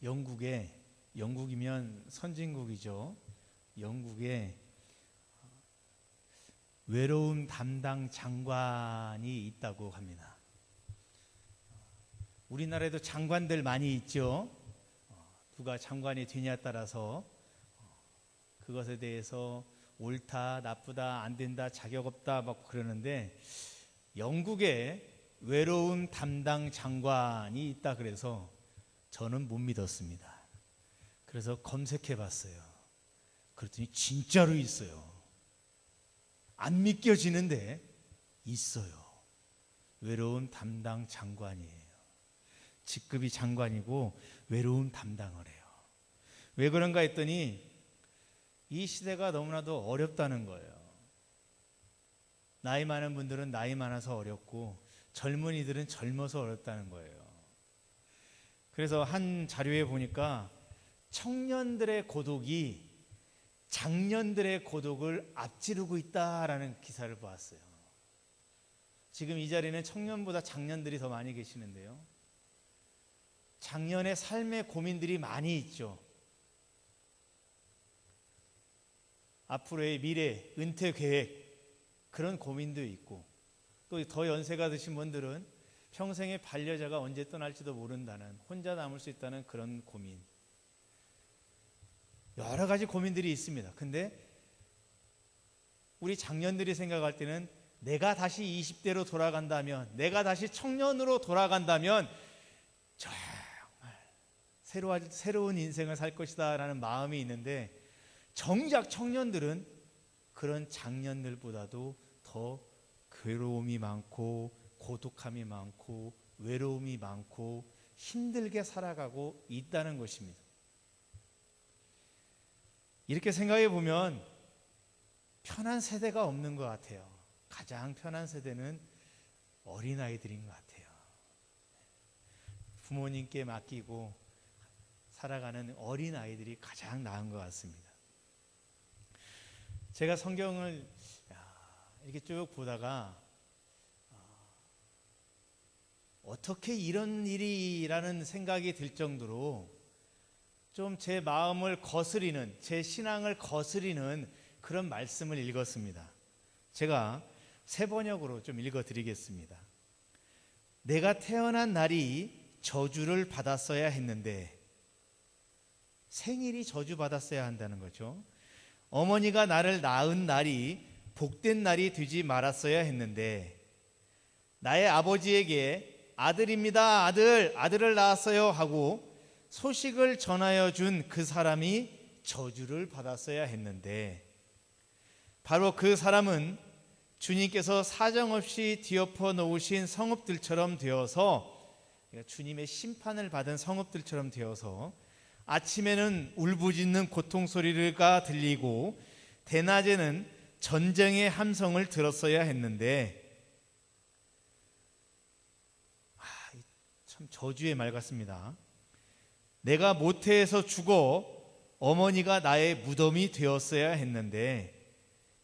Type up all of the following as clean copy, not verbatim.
영국이면 선진국이죠. 영국에 외로움 담당 장관이 있다고 합니다. 우리나라에도 장관들 많이 있죠. 누가 장관이 되냐에 따라서 그것에 대해서 옳다, 나쁘다, 안 된다, 자격 없다 막 그러는데, 영국에 외로움 담당 장관이 있다 그래서 저는 못 믿었습니다. 그래서 검색해 봤어요. 그랬더니 진짜로 있어요. 안 믿겨지는데 있어요. 외로움 담당 장관이에요. 직급이 장관이고 외로움 담당을 해요. 왜 그런가 했더니 이 시대가 너무나도 어렵다는 거예요. 나이 많은 분들은 나이 많아서 어렵고 젊은이들은 젊어서 어렵다는 거예요. 그래서 한 자료에 보니까 청년들의 고독이 장년들의 고독을 앞지르고 있다라는 기사를 보았어요. 지금 이 자리는 청년보다 장년들이 더 많이 계시는데요. 장년의 삶의 고민들이 많이 있죠. 앞으로의 미래, 은퇴 계획, 그런 고민도 있고, 또 더 연세가 드신 분들은 평생의 반려자가 언제 떠날지도 모른다는, 혼자 남을 수 있다는 그런 고민, 여러 가지 고민들이 있습니다. 근데 우리 장년들이 생각할 때는 내가 다시 20대로 돌아간다면, 내가 다시 청년으로 돌아간다면 정말 새로운 인생을 살 것이다 라는 마음이 있는데, 정작 청년들은 그런 장년들보다도 더 괴로움이 많고 고독함이 많고 외로움이 많고 힘들게 살아가고 있다는 것입니다. 이렇게 생각해 보면 편한 세대가 없는 것 같아요. 가장 편한 세대는 어린아이들인 것 같아요. 부모님께 맡기고 살아가는 어린아이들이 가장 나은 것 같습니다. 제가 성경을 이렇게 쭉 보다가 어떻게 이런 일이라는 생각이 들 정도로 좀 제 마음을 거스리는, 제 신앙을 거스리는 그런 말씀을 읽었습니다. 제가 세 번역으로 좀 읽어드리겠습니다. 내가 태어난 날이 저주를 받았어야 했는데, 생일이 저주받았어야 한다는 거죠. 어머니가 나를 낳은 날이 복된 날이 되지 말았어야 했는데, 나의 아버지에게 아들입니다, 아들을 낳았어요 하고 소식을 전하여 준 그 사람이 저주를 받았어야 했는데, 바로 그 사람은 주님께서 사정없이 뒤엎어 놓으신 성읍들처럼 되어서, 주님의 심판을 받은 성읍들처럼 되어서 아침에는 울부짖는 고통 소리가 들리고 대낮에는 전쟁의 함성을 들었어야 했는데, 참 저주의 말 같습니다. 내가 모태에서 죽어 어머니가 나의 무덤이 되었어야 했는데,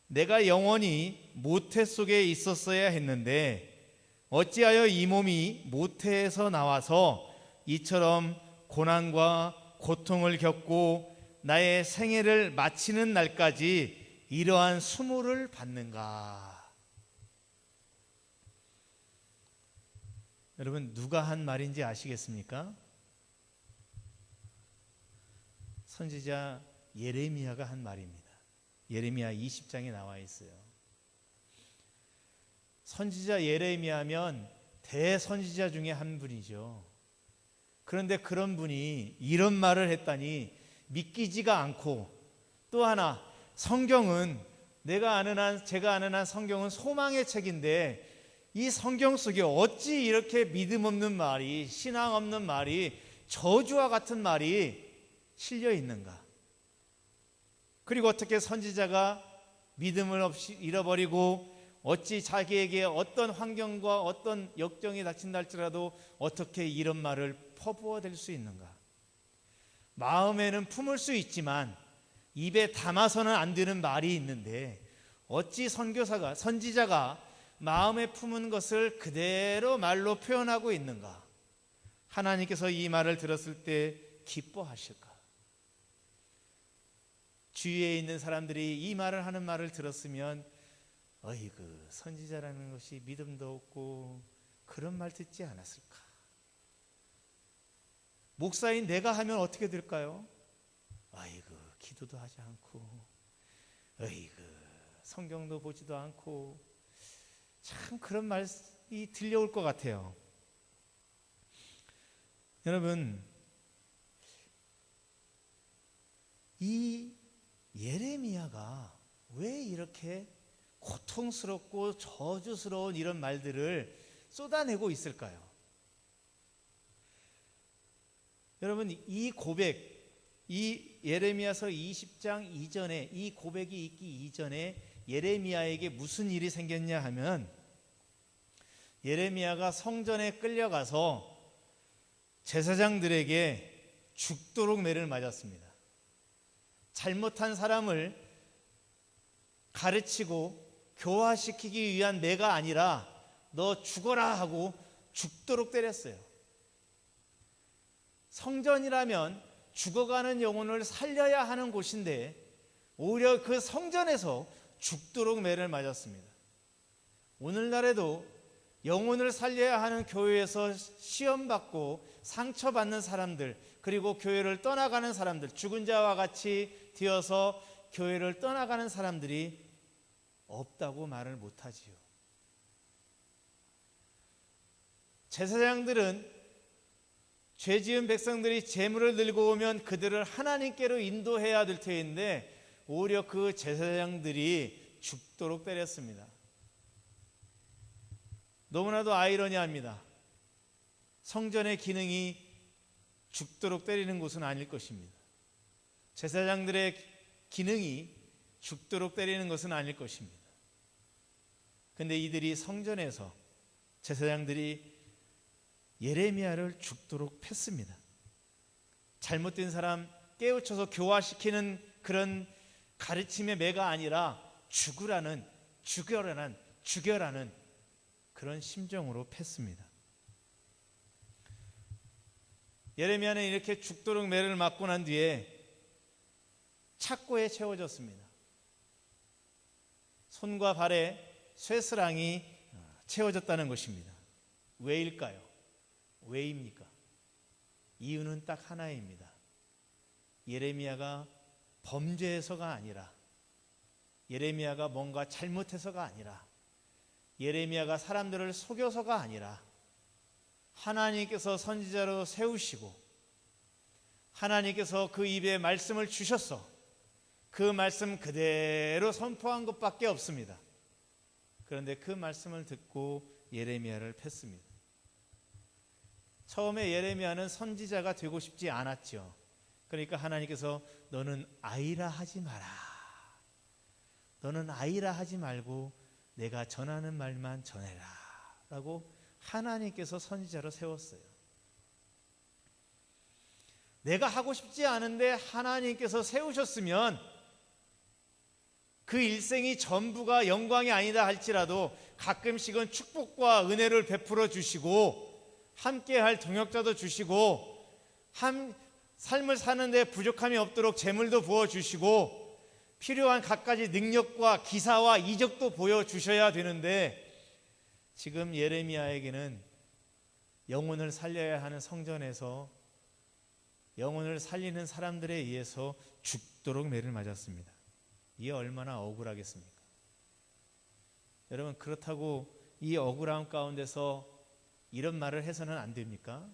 내가 영원히 모태 속에 있었어야 했는데, 어찌하여 이 몸이 모태에서 나와서 이처럼 고난과 고통을 겪고 나의 생애를 마치는 날까지 이러한 수모를 받는가? 여러분, 누가 한 말인지 아시겠습니까? 선지자 예레미야가 한 말입니다. 예레미야 20장에 나와 있어요. 선지자 예레미야면 대선지자 중에 한 분이죠. 그런데 그런 분이 이런 말을 했다니 믿기지가 않고, 또 하나, 성경은 제가 아는 한 성경은 소망의 책인데, 이 성경 속에 어찌 이렇게 믿음 없는 말이, 신앙 없는 말이, 저주와 같은 말이 실려 있는가? 그리고 어떻게 선지자가 믿음을 없이 잃어버리고, 어찌 자기에게 어떤 환경과 어떤 역경이 닥친다 할지라도 어떻게 이런 말을 퍼부어댈 수 있는가? 마음에는 품을 수 있지만 입에 담아서는 안 되는 말이 있는데, 어찌 선지자가 마음에 품은 것을 그대로 말로 표현하고 있는가? 하나님께서 이 말을 들었을 때 기뻐하실까? 주위에 있는 사람들이 이 말을 하는 말을 들었으면 어이구, 선지자라는 것이 믿음도 없고 그런 말 듣지 않았을까? 목사인 내가 하면 어떻게 될까요? 아이고, 기도도 하지 않고, 어이구, 성경도 보지도 않고, 참 그런 말이 들려올 것 같아요. 여러분, 이 예레미야가 왜 이렇게 고통스럽고 저주스러운 이런 말들을 쏟아내고 있을까요? 여러분, 이 고백, 이 예레미야서 20장 이전에, 이 고백이 있기 이전에 예레미야에게 무슨 일이 생겼냐 하면, 예레미야가 성전에 끌려가서 제사장들에게 죽도록 매를 맞았습니다. 잘못한 사람을 가르치고 교화시키기 위한 매가 아니라 너 죽어라 하고 죽도록 때렸어요. 성전이라면 죽어가는 영혼을 살려야 하는 곳인데 오히려 그 성전에서 죽도록 매를 맞았습니다. 오늘날에도 영혼을 살려야 하는 교회에서 시험받고 상처받는 사람들, 그리고 교회를 떠나가는 사람들, 죽은 자와 같이 되어서 교회를 떠나가는 사람들이 없다고 말을 못하지요. 제사장들은 죄 지은 백성들이 제물을 들고 오면 그들을 하나님께로 인도해야 될 터인데 오히려 그 제사장들이 죽도록 때렸습니다. 너무나도 아이러니합니다. 성전의 기능이 죽도록 때리는 곳은 아닐 것입니다. 제사장들의 기능이 죽도록 때리는 것은 아닐 것입니다. 그런데 이들이 성전에서 제사장들이 예레미야를 죽도록 팼습니다. 잘못된 사람 깨우쳐서 교화시키는 그런 가르침의 매가 아니라 죽으라는, 죽여라는 그런 심정으로 팼습니다. 예레미야는 이렇게 죽도록 매를 맞고 난 뒤에 착고에 채워졌습니다. 손과 발에 쇠스랑이 채워졌다는 것입니다. 왜일까요? 왜입니까? 이유는 딱 하나입니다. 예레미야가 범죄해서가 아니라, 예레미야가 뭔가 잘못해서가 아니라, 예레미야가 사람들을 속여서가 아니라 하나님께서 선지자로 세우시고 하나님께서 그 입에 말씀을 주셔서 그 말씀 그대로 선포한 것밖에 없습니다. 그런데 그 말씀을 듣고 예레미야를 팼습니다. 처음에 예레미야는 선지자가 되고 싶지 않았죠. 그러니까 하나님께서 너는 아이라 하지 마라. 너는 아이라 하지 말고 내가 전하는 말만 전해라 라고 하나님께서 선지자로 세웠어요. 내가 하고 싶지 않은데 하나님께서 세우셨으면 그 일생이 전부가 영광이 아니다 할지라도 가끔씩은 축복과 은혜를 베풀어 주시고 함께할 동역자도 주시고 삶을 사는데 부족함이 없도록 재물도 부어주시고 필요한 갖가지 능력과 기사와 이적도 보여주셔야 되는데 지금 예레미야에게는 영혼을 살려야 하는 성전에서 영혼을 살리는 사람들에 의해서 죽도록 매를 맞았습니다. 이게 얼마나 억울하겠습니까? 여러분, 그렇다고 이 억울함 가운데서 이런 말을 해서는 안 됩니까?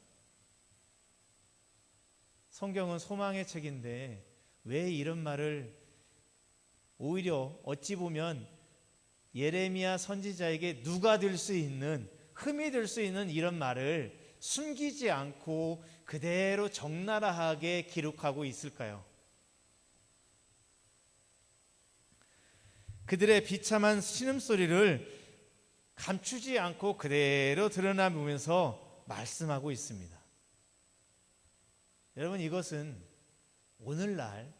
성경은 소망의 책인데 왜 이런 말을 오히려 어찌 보면 예레미야 선지자에게 누가 될 수 있는, 흠이 될 수 있는 이런 말을 숨기지 않고 그대로 적나라하게 기록하고 있을까요? 그들의 비참한 신음소리를 감추지 않고 그대로 드러나보면서 말씀하고 있습니다. 여러분, 이것은 오늘날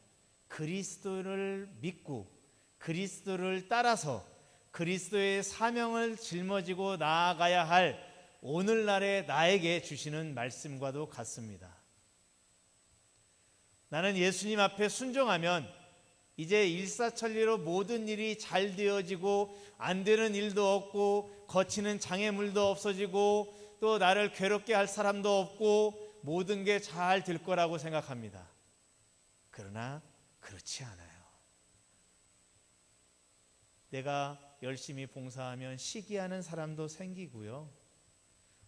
그리스도를 믿고 그리스도를 따라서 그리스도의 사명을 짊어지고 나아가야 할 오늘날의 나에게 주시는 말씀과도 같습니다. 나는 예수님 앞에 순종하면 이제 일사천리로 모든 일이 잘 되어지고 안 되는 일도 없고 거치는 장애물도 없어지고 또 나를 괴롭게 할 사람도 없고 모든 게 잘 될 거라고 생각합니다. 그러나 그렇지 않아요. 내가 열심히 봉사하면 시기하는 사람도 생기고요.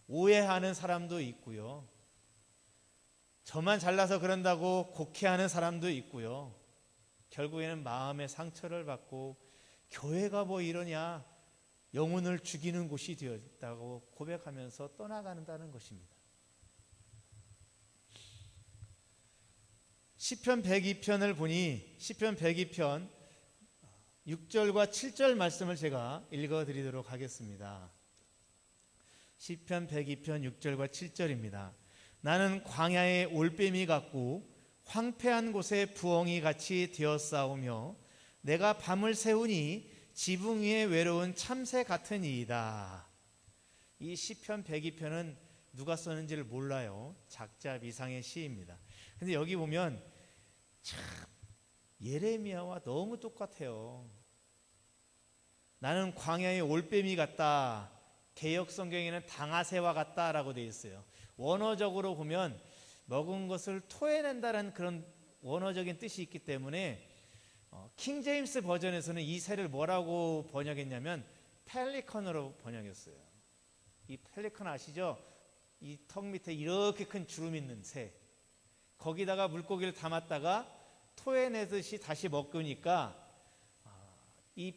오해하는 사람도 있고요. 저만 잘나서 그런다고 곡해하는 사람도 있고요. 결국에는 마음의 상처를 받고 교회가 뭐 이러냐, 영혼을 죽이는 곳이 되었다고 고백하면서 떠나간다는 것입니다. 시편 102편을 보니 시편 102편 6절과 7절 말씀을 제가 읽어드리도록 하겠습니다. 시편 102편 6절과 7절입니다. 나는 광야의 올빼미 같고 황폐한 곳에 부엉이 같이 되었사오며 내가 밤을 새우니 지붕 위에 외로운 참새 같으니이다. 이 시편 102편은 누가 썼는지를 몰라요. 작자 미상의 시입니다. 근데 여기 보면 참 예레미야와 너무 똑같아요. 나는 광야의 올빼미 같다. 개역 성경에는 당아새와 같다라고 되어 있어요. 원어적으로 보면 먹은 것을 토해낸다는 그런 원어적인 뜻이 있기 때문에 킹 제임스 버전에서는 이 새를 뭐라고 번역했냐면 펠리컨으로 번역했어요. 이 펠리컨 아시죠? 이 턱 밑에 이렇게 큰 주름 있는 새. 거기다가 물고기를 담았다가 토해내듯이 다시 먹으니까 이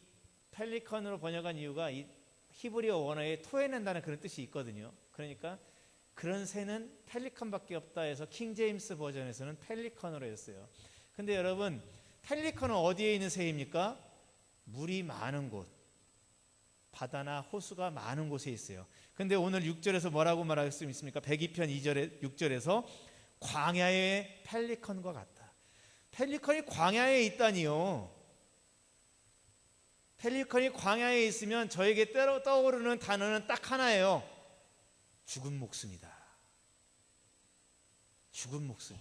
펠리컨으로 번역한 이유가 이 히브리어 원어에 토해낸다는 그런 뜻이 있거든요. 그러니까 그런 새는 펠리컨밖에 없다 해서 킹 제임스 버전에서는 펠리컨으로 했어요. 근데 여러분, 펠리컨은 어디에 있는 새입니까? 물이 많은 곳, 바다나 호수가 많은 곳에 있어요. 근데 오늘 6절에서 뭐라고 말할 수 있습니까? 102편 2절에 6절에서 광야의 펠리컨과 같다. 펠리컨이 광야에 있다니요. 펠리컨이 광야에 있으면 저에게 떠오르는 단어는 딱 하나예요. 죽은 목숨이다. 죽은 목숨.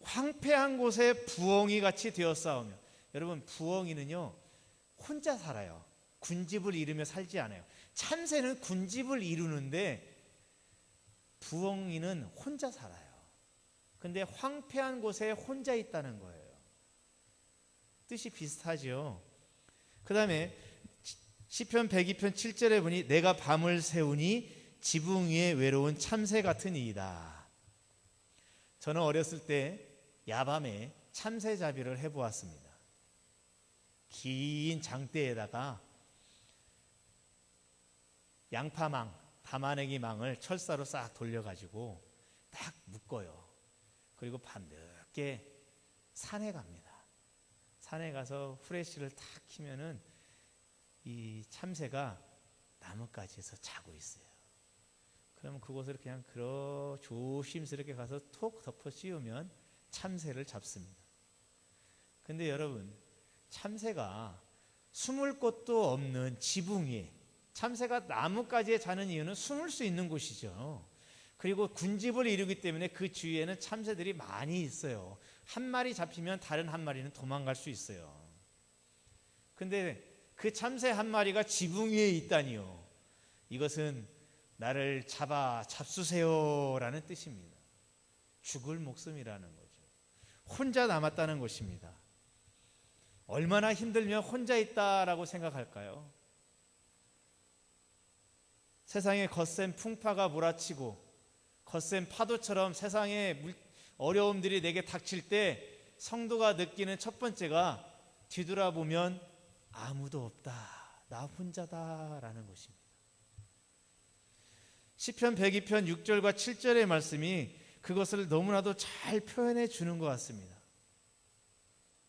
황폐한 곳에 부엉이 같이 되었사오며. 여러분, 부엉이는요 혼자 살아요. 군집을 이루며 살지 않아요. 참새는 군집을 이루는데 부엉이는 혼자 살아요. 근데 황폐한 곳에 혼자 있다는 거예요. 뜻이 비슷하죠. 그 다음에 시편 102편 7절에 보니 내가 밤을 새우니 지붕 위에 외로운 참새 같은 이이다. 저는 어렸을 때 야밤에 참새잡이를 해보았습니다. 긴 장대에다가 양파망, 담아내기 망을 철사로 싹 돌려가지고 딱 묶어요. 그리고 밤늦게 산에 갑니다. 산에 가서 후레쉬를 탁 켜면은 이 참새가 나뭇가지에서 자고 있어요. 그러면 그곳을 그냥 조심스럽게 가서 톡 덮어 씌우면 참새를 잡습니다. 근데 여러분, 참새가 숨을 곳도 없는 지붕 위에, 참새가 나뭇가지에 자는 이유는 숨을 수 있는 곳이죠. 그리고 군집을 이루기 때문에 그 주위에는 참새들이 많이 있어요. 한 마리 잡히면 다른 한 마리는 도망갈 수 있어요. 근데 그 참새 한 마리가 지붕 위에 있다니요. 이것은 나를 잡수세요라는 뜻입니다. 죽을 목숨이라는 거죠. 혼자 남았다는 것입니다. 얼마나 힘들면 혼자 있다라고 생각할까요? 세상에 거센 풍파가 몰아치고 거센 파도처럼 세상의 어려움들이 내게 닥칠 때 성도가 느끼는 첫 번째가 뒤돌아보면 아무도 없다, 나 혼자다라는 것입니다. 시편 102편 6절과 7절의 말씀이 그것을 너무나도 잘 표현해 주는 것 같습니다.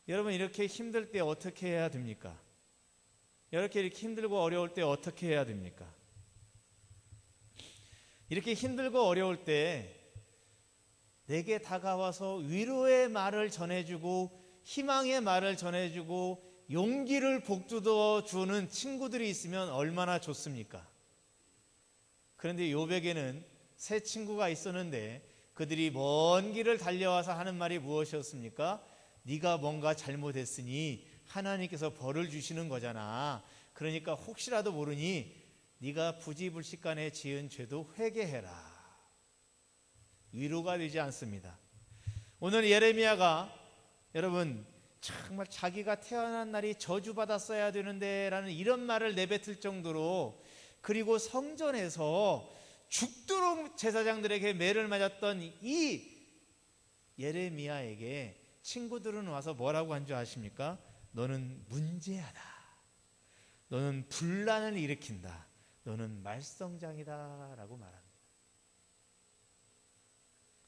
여러분, 이렇게 힘들 때 어떻게 해야 됩니까? 이렇게 힘들고 어려울 때 어떻게 해야 됩니까? 이렇게 힘들고 어려울 때 내게 다가와서 위로의 말을 전해주고 희망의 말을 전해주고 용기를 북돋워 주는 친구들이 있으면 얼마나 좋습니까? 그런데 욥에게는 세 친구가 있었는데 그들이 먼 길을 달려와서 하는 말이 무엇이었습니까? 네가 뭔가 잘못했으니 하나님께서 벌을 주시는 거잖아. 그러니까 혹시라도 모르니 네가 부지불식간에 지은 죄도 회개해라. 위로가 되지 않습니다. 오늘 예레미야가 여러분 정말 자기가 태어난 날이 저주받았어야 되는데 라는 이런 말을 내뱉을 정도로, 그리고 성전에서 죽도록 제사장들에게 매를 맞았던 이 예레미야에게 친구들은 와서 뭐라고 한 줄 아십니까? 너는 문제하다. 너는 분란을 일으킨다. 너는 말썽장이다 라고 말합니다.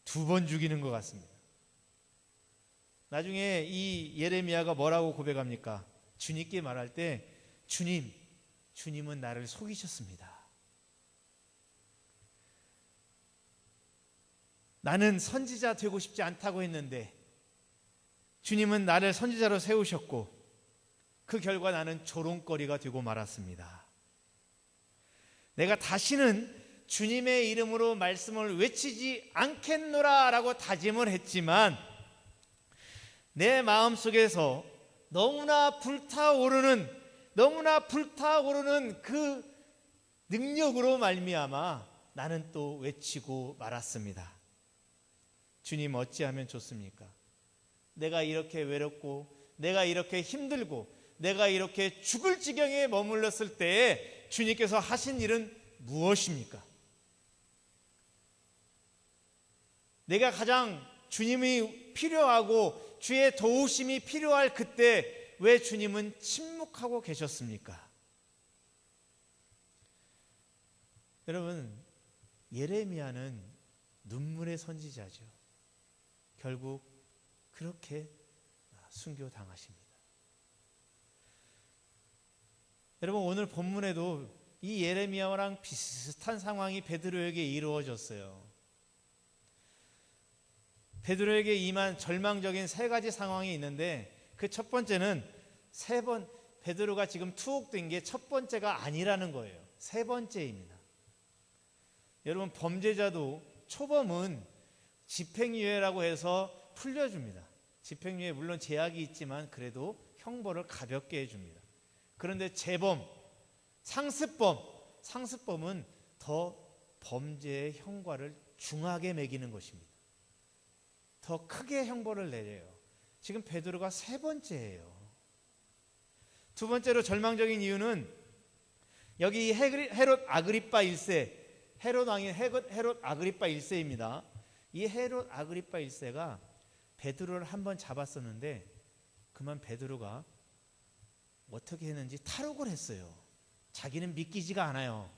2번 죽이는 것 같습니다. 나중에 이 예레미야가 뭐라고 고백합니까? 주님께 말할 때 주님은 나를 속이셨습니다. 나는 선지자 되고 싶지 않다고 했는데 주님은 나를 선지자로 세우셨고 그 결과 나는 조롱거리가 되고 말았습니다. 내가 다시는 주님의 이름으로 말씀을 외치지 않겠노라 라고 다짐을 했지만 내 마음속에서 너무나 불타오르는 그 능력으로 말미암아 나는 또 외치고 말았습니다. 주님, 어찌하면 좋습니까? 내가 이렇게 외롭고 내가 이렇게 힘들고 내가 이렇게 죽을 지경에 머물렀을 때에 주님께서 하신 일은 무엇입니까? 내가 가장 주님이 필요하고 주의 도우심이 필요할 그때 왜 주님은 침묵하고 계셨습니까? 여러분, 예레미야는 눈물의 선지자죠. 결국 그렇게 순교당하십니다. 여러분, 오늘 본문에도 이 예레미야랑 비슷한 상황이 베드로에게 이루어졌어요. 베드로에게 임한 절망적인 3가지 상황이 있는데 그 첫 번째는 베드로가 지금 투옥된 게 첫 번째가 아니라는 거예요. 3번째입니다. 여러분, 범죄자도 초범은 집행유예라고 해서 풀려줍니다. 집행유예 물론 제약이 있지만 그래도 형벌을 가볍게 해줍니다. 그런데 재범, 상습범은 더 범죄의 형과를 중하게 매기는 것입니다. 더 크게 형벌을 내려요. 지금 베드로가 3번째예요. 2번째로 절망적인 이유는 여기 헤롯 아그리빠 1세, 헤롯 왕인 헤롯 아그리빠 1세입니다. 이 헤롯 아그리빠 1세가 베드로를 한번 잡았었는데 그만 베드로가 어떻게 했는지 탈옥을 했어요. 자기는 믿기지가 않아요.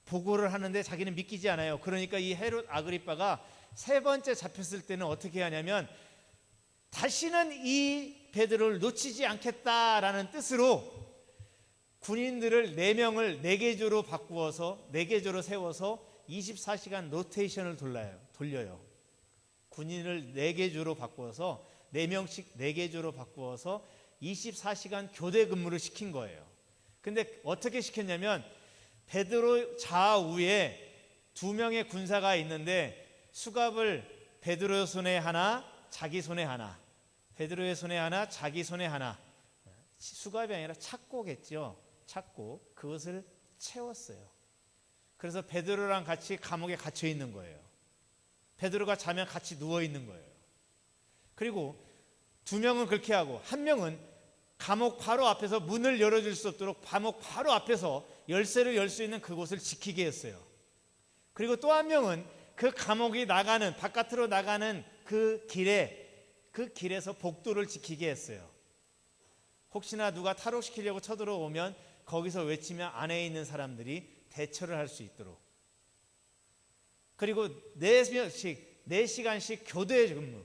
보고를 하는데 자기는 믿기지 않아요. 그러니까 이 헤롯 아그리빠가 3번째 잡혔을 때는 어떻게 하냐면 다시는 이 베드로를 놓치지 않겠다라는 뜻으로 군인들을 4명을 4개조로 바꾸어서 4개조로 세워서 24시간 로테이션을 돌려요. 군인을 4개조로 바꾸어서 4명씩 4개조로 바꾸어서 24시간 교대 근무를 시킨 거예요. 근데 어떻게 시켰냐면 베드로 좌우에 2명의 군사가 있는데 수갑을 베드로 손에 하나, 자기 손에 하나, 베드로의 손에 하나, 자기 손에 하나, 수갑이 아니라 착고겠죠. 착고, 그것을 채웠어요. 그래서 베드로랑 같이 감옥에 갇혀 있는 거예요. 베드로가 자면 같이 누워 있는 거예요. 그리고 2명은 그렇게 하고 1명은 감옥 바로 앞에서 문을 열어줄 수 없도록 감옥 바로 앞에서 열쇠를 열 수 있는 그곳을 지키게 했어요. 그리고 또 1명은 그 감옥이 나가는, 바깥으로 나가는 그 길에서 복도를 지키게 했어요. 혹시나 누가 탈옥시키려고 쳐들어오면 거기서 외치면 안에 있는 사람들이 대처를 할 수 있도록. 그리고 4시간씩 교대 근무,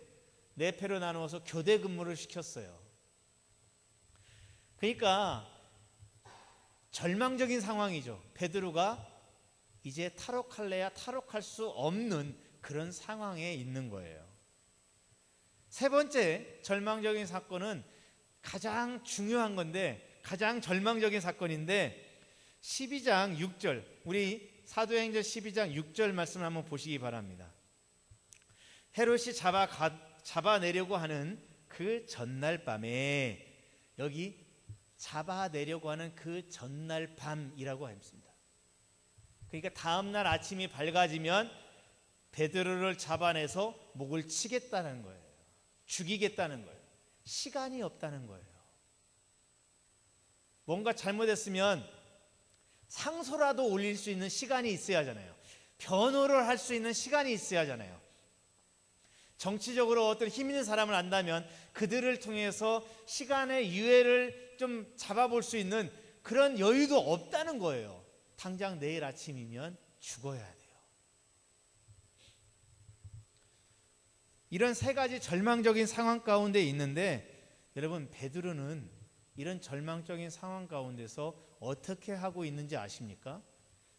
4패로 나누어서 교대 근무를 시켰어요. 그러니까 절망적인 상황이죠. 베드로가 이제 탈옥할래야 탈옥할 수 없는 그런 상황에 있는 거예요. 3번째 절망적인 사건은 가장 중요한 건데 가장 절망적인 사건인데 12장 6절, 우리 사도행전 12장 6절 말씀을 한번 보시기 바랍니다. 헤롯이 잡아내려고 하는 그 전날 밤에, 여기 잡아내려고 하는 그 전날 밤이라고 했습니다. 그러니까 다음날 아침이 밝아지면 베드로를 잡아내서 목을 치겠다는 거예요. 죽이겠다는 거예요. 시간이 없다는 거예요. 뭔가 잘못했으면 상소라도 올릴 수 있는 시간이 있어야 하잖아요. 변호를 할 수 있는 시간이 있어야 하잖아요. 정치적으로 어떤 힘 있는 사람을 안다면 그들을 통해서 시간의 유예를 좀 잡아볼 수 있는 그런 여유도 없다는 거예요. 당장 내일 아침이면 죽어야 돼요. 이런 세 가지 절망적인 상황 가운데 있는데, 여러분, 베드로는 이런 절망적인 상황 가운데서 어떻게 하고 있는지 아십니까?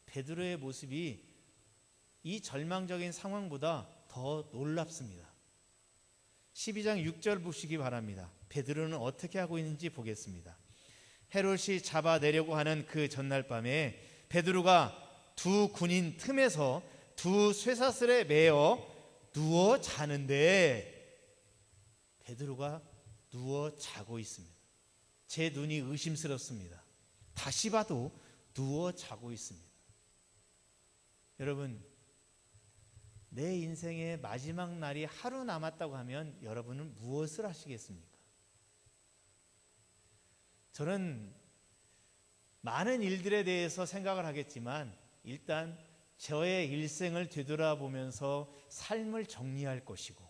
베드로의 모습이 이 절망적인 상황보다 더 놀랍습니다. 12장 6절 보시기 바랍니다. 베드로는 어떻게 하고 있는지 보겠습니다. 헤롯이 잡아내려고 하는 그 전날 밤에 베드로가 두 군인 틈에서 두 쇠사슬에 매어 누워 자는데, 베드로가 누워 자고 있습니다. 제 눈이 의심스럽습니다. 다시 봐도 누워 자고 있습니다. 여러분, 내 인생의 마지막 날이 하루 남았다고 하면 여러분은 무엇을 하시겠습니까? 저는 많은 일들에 대해서 생각을 하겠지만 일단 저의 일생을 되돌아보면서 삶을 정리할 것이고,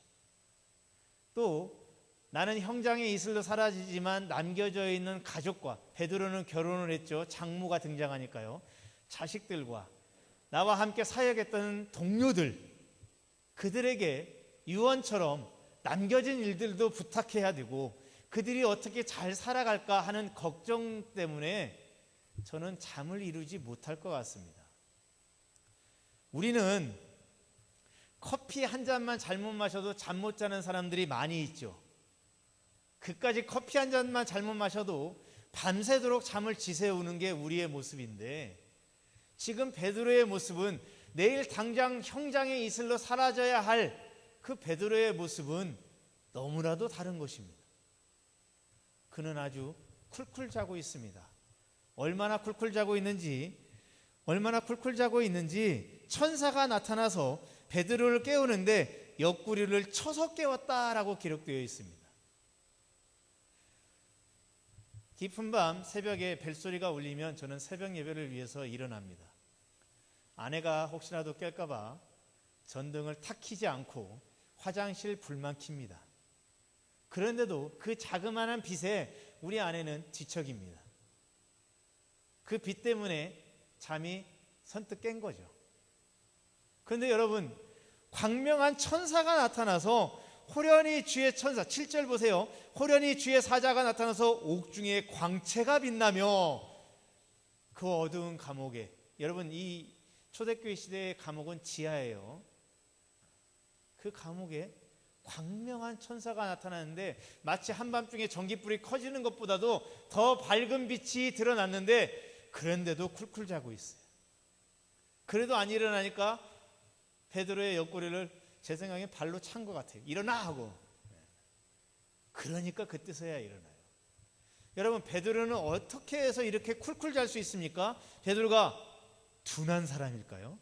또 나는 형장의 이슬로 사라지지만 남겨져 있는 가족과, 베드로는 결혼을 했죠. 장모가 등장하니까요. 자식들과 나와 함께 사역했던 동료들, 그들에게 유언처럼 남겨진 일들도 부탁해야 되고 그들이 어떻게 잘 살아갈까 하는 걱정 때문에 저는 잠을 이루지 못할 것 같습니다. 우리는 커피 한 잔만 잘못 마셔도 잠 못 자는 사람들이 많이 있죠. 그까지 커피 한 잔만 잘못 마셔도 밤새도록 잠을 지새우는 게 우리의 모습인데, 지금 베드로의 모습은 내일 당장 형장의 이슬로 사라져야 할 그 베드로의 모습은 너무나도 다른 것입니다. 그는 아주 쿨쿨 자고 있습니다. 얼마나 쿨쿨 자고 있는지 천사가 나타나서 베드로를 깨우는데 옆구리를 쳐서 깨웠다라고 기록되어 있습니다. 깊은 밤 새벽에 벨소리가 울리면 저는 새벽 예배를 위해서 일어납니다. 아내가 혹시라도 깰까봐 전등을 탁 켜지 않고 화장실 불만 켭니다. 그런데도 그 자그마한 빛에 우리 아내는 뒤척입니다. 그 빛 때문에 잠이 선뜻 깬 거죠. 그런데 여러분, 광명한 천사가 나타나서 호련히 주의 천사, 7절 보세요. 호련히 주의 사자가 나타나서 옥중에 광채가 빛나며 그 어두운 감옥에, 여러분 이 초대교회 시대의 감옥은 지하예요. 그 감옥에 광명한 천사가 나타나는데 마치 한밤중에 전깃불이 커지는 것보다도 더 밝은 빛이 드러났는데, 그런데도 쿨쿨 자고 있어요. 그래도 안 일어나니까 베드로의 옆구리를 제 생각에 발로 찬 것 같아요. 일어나 하고. 그러니까 그때서야 일어나요. 여러분, 베드로는 어떻게 해서 이렇게 쿨쿨 잘 수 있습니까? 베드로가 둔한 사람일까요?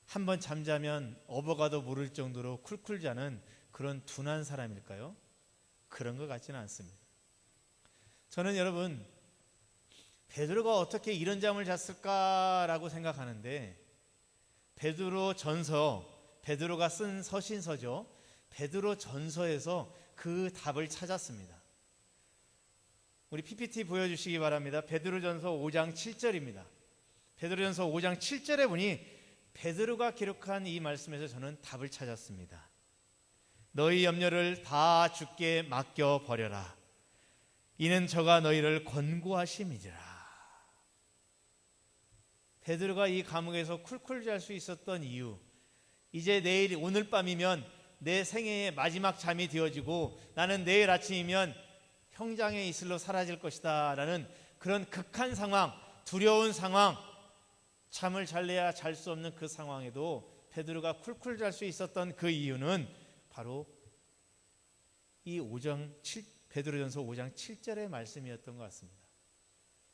한번 잠자면 업어가도 모를 정도로 쿨쿨 자는 그런 둔한 사람일까요? 그런 것 같지는 않습니다. 저는 여러분, 베드로가 어떻게 이런 잠을 잤을까라고 생각하는데, 베드로 전서, 베드로가 쓴 서신서죠. 베드로 전서에서 그 답을 찾았습니다. 우리 PPT 보여주시기 바랍니다. 베드로전서 5장 7절입니다. 베드로전서 5장 7절에 보니 베드로가 기록한 이 말씀에서 저는 답을 찾았습니다. 너희 염려를 다 주께 맡겨버려라. 이는 저가 너희를 권고하심이니라. 베드로가 이 감옥에서 쿨쿨 잘 수 있었던 이유, 이제 내일 오늘 밤이면 내 생애의 마지막 잠이 되어지고 나는 내일 아침이면 형장의 이슬로 사라질 것이다 라는 그런 극한 상황, 두려운 상황, 잠을 잘래야 잘 수 없는 그 상황에도 베드로가 쿨쿨 잘 수 있었던 그 이유는 바로 이 베드로전서 5장 7절의 말씀이었던 것 같습니다.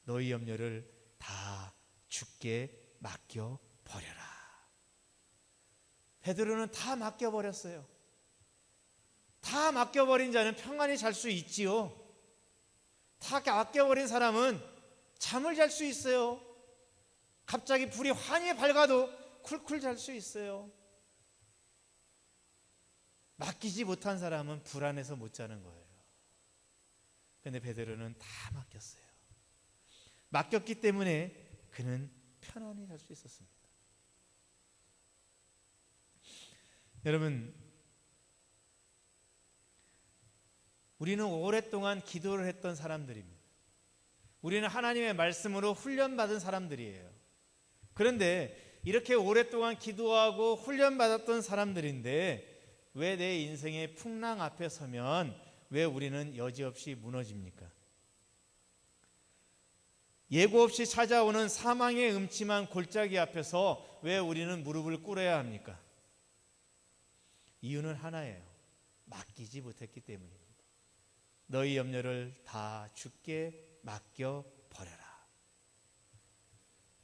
너희 염려를 다 주께 맡겨 버려라. 베드로는 다 맡겨버렸어요. 다 맡겨버린 자는 평안히 잘 수 있지요. 다 맡겨버린 사람은 잠을 잘 수 있어요. 갑자기 불이 환히 밝아도 쿨쿨 잘 수 있어요. 맡기지 못한 사람은 불안해서 못 자는 거예요. 그런데 베드로는 다 맡겼어요. 맡겼기 때문에 그는 편안히 잘 수 있었습니다. 여러분, 우리는 오랫동안 기도를 했던 사람들입니다. 우리는 하나님의 말씀으로 훈련받은 사람들이에요. 그런데 이렇게 오랫동안 기도하고 훈련받았던 사람들인데 왜 내 인생의 풍랑 앞에 서면 왜 우리는 여지없이 무너집니까? 예고 없이 찾아오는 사망의 음침한 골짜기 앞에서 왜 우리는 무릎을 꿇어야 합니까? 이유는 하나예요. 맡기지 못했기 때문입니다. 너희 염려를 다 주께 맡겨 버려라.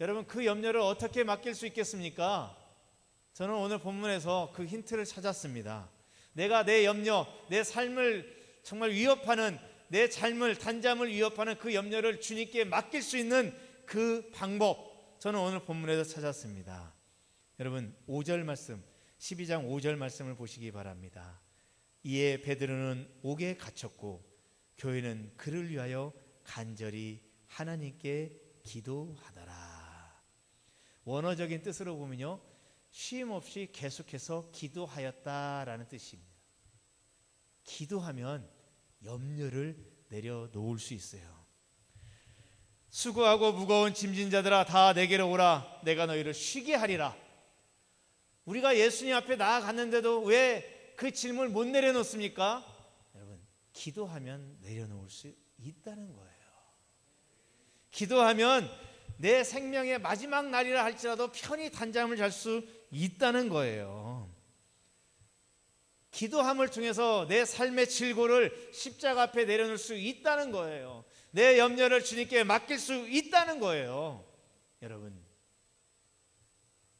여러분, 그 염려를 어떻게 맡길 수 있겠습니까? 저는 오늘 본문에서 그 힌트를 찾았습니다. 내가 내 염려, 내 삶을 정말 위협하는, 내 삶을, 단잠을 위협하는 그 염려를 주님께 맡길 수 있는 그 방법, 저는 오늘 본문에서 찾았습니다. 여러분, 5절 말씀, 12장 5절 말씀을 보시기 바랍니다. 이에 베드로는 옥에 갇혔고 교회는 그를 위하여 간절히 하나님께 기도하더라. 원어적인 뜻으로 보면요, 쉼 없이 계속해서 기도하였다라는 뜻입니다. 기도하면 염려를 내려놓을 수 있어요. 수고하고 무거운 짐진 자들아 다 내게로 오라. 내가 너희를 쉬게 하리라. 우리가 예수님 앞에 나아갔는데도 왜 그 짐을 못 내려놓습니까? 여러분, 기도하면 내려놓을 수 있다는 거예요. 기도하면 내 생명의 마지막 날이라 할지라도 편히 단잠을 잘 수 있다는 거예요. 기도함을 통해서 내 삶의 질고를 십자가 앞에 내려놓을 수 있다는 거예요. 내 염려를 주님께 맡길 수 있다는 거예요. 여러분,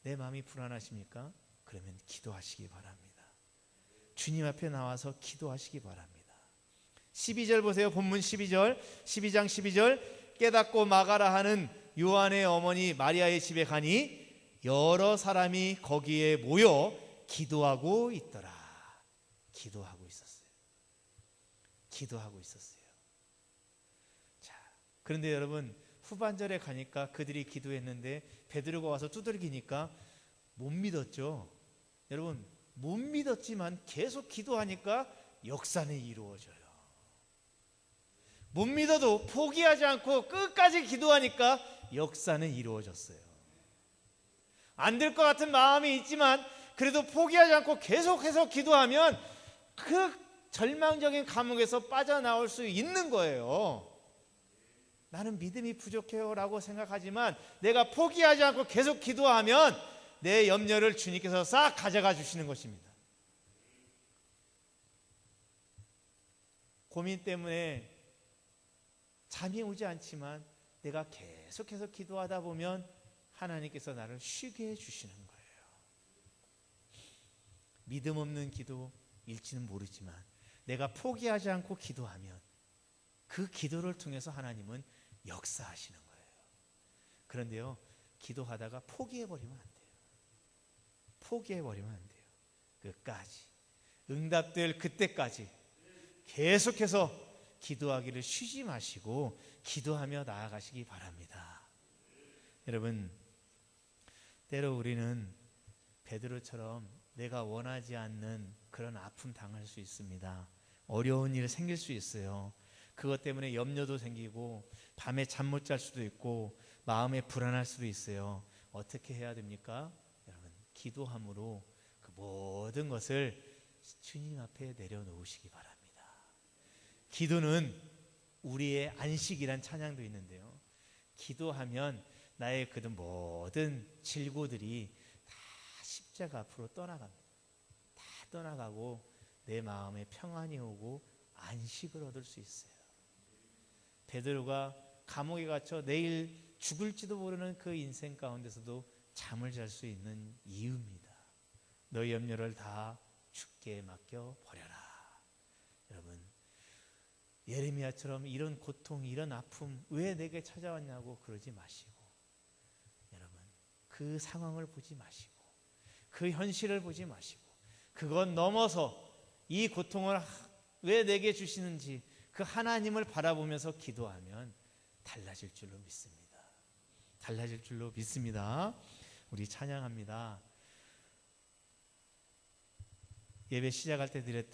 내 마음이 불안하십니까? 그러면 기도하시기 바랍니다. 주님 앞에 나와서 기도하시기 바랍니다. 12절 보세요. 본문 12절, 12장 12절. 깨닫고 막아라 하는 요한의 어머니 마리아의 집에 가니 여러 사람이 거기에 모여 기도하고 있더라. 기도하고 있었어요. 기도하고 있었어요. 자, 그런데 여러분, 후반절에 가니까 그들이 기도했는데 베드로가 와서 두들기니까 못 믿었죠. 여러분, 못 믿었지만 계속 기도하니까 역사는 이루어져요. 못 믿어도 포기하지 않고 끝까지 기도하니까 역사는 이루어졌어요. 안 될 것 같은 마음이 있지만 그래도 포기하지 않고 계속해서 기도하면 그 절망적인 감옥에서 빠져나올 수 있는 거예요. 나는 믿음이 부족해요 라고 생각하지만 내가 포기하지 않고 계속 기도하면 내 염려를 주님께서 싹 가져가 주시는 것입니다. 고민 때문에 잠이 오지 않지만 내가 계속해서 기도하다 보면 하나님께서 나를 쉬게 해주시는 거예요. 믿음 없는 기도일지는 모르지만 내가 포기하지 않고 기도하면 그 기도를 통해서 하나님은 역사하시는 거예요. 그런데요, 기도하다가 포기해버리면 안 돼요. 포기해버리면 안 돼요. 끝까지, 응답될 그때까지 계속해서 기도하기를 쉬지 마시고 기도하며 나아가시기 바랍니다. 여러분, 때로 우리는 베드로처럼 내가 원하지 않는 그런 아픔 당할 수 있습니다. 어려운 일 생길 수 있어요. 그것 때문에 염려도 생기고 밤에 잠 못 잘 수도 있고 마음에 불안할 수도 있어요. 어떻게 해야 됩니까? 여러분, 기도함으로 그 모든 것을 주님 앞에 내려놓으시기 바랍니다. 기도는 우리의 안식이란 찬양도 있는데요, 기도하면 나의 그 모든 질고들이 다 십자가 앞으로 떠나갑니다. 다 떠나가고 내 마음에 평안이 오고 안식을 얻을 수 있어요. 베드로가 감옥에 갇혀 내일 죽을지도 모르는 그 인생 가운데서도 잠을 잘 수 있는 이유입니다. 너희 염려를 다 주께 맡겨 버려라. 여러분, 예레미야처럼 이런 고통, 이런 아픔 왜 내게 찾아왔냐고 그러지 마시고, 여러분, 그 상황을 보지 마시고, 그 현실을 보지 마시고, 그건 넘어서 이 고통을 왜 내게 주시는지 그 하나님을 바라보면서 기도하면 달라질 줄로 믿습니다. 달라질 줄로 믿습니다. 우리 찬양합니다. 예배 시작할 때 드렸던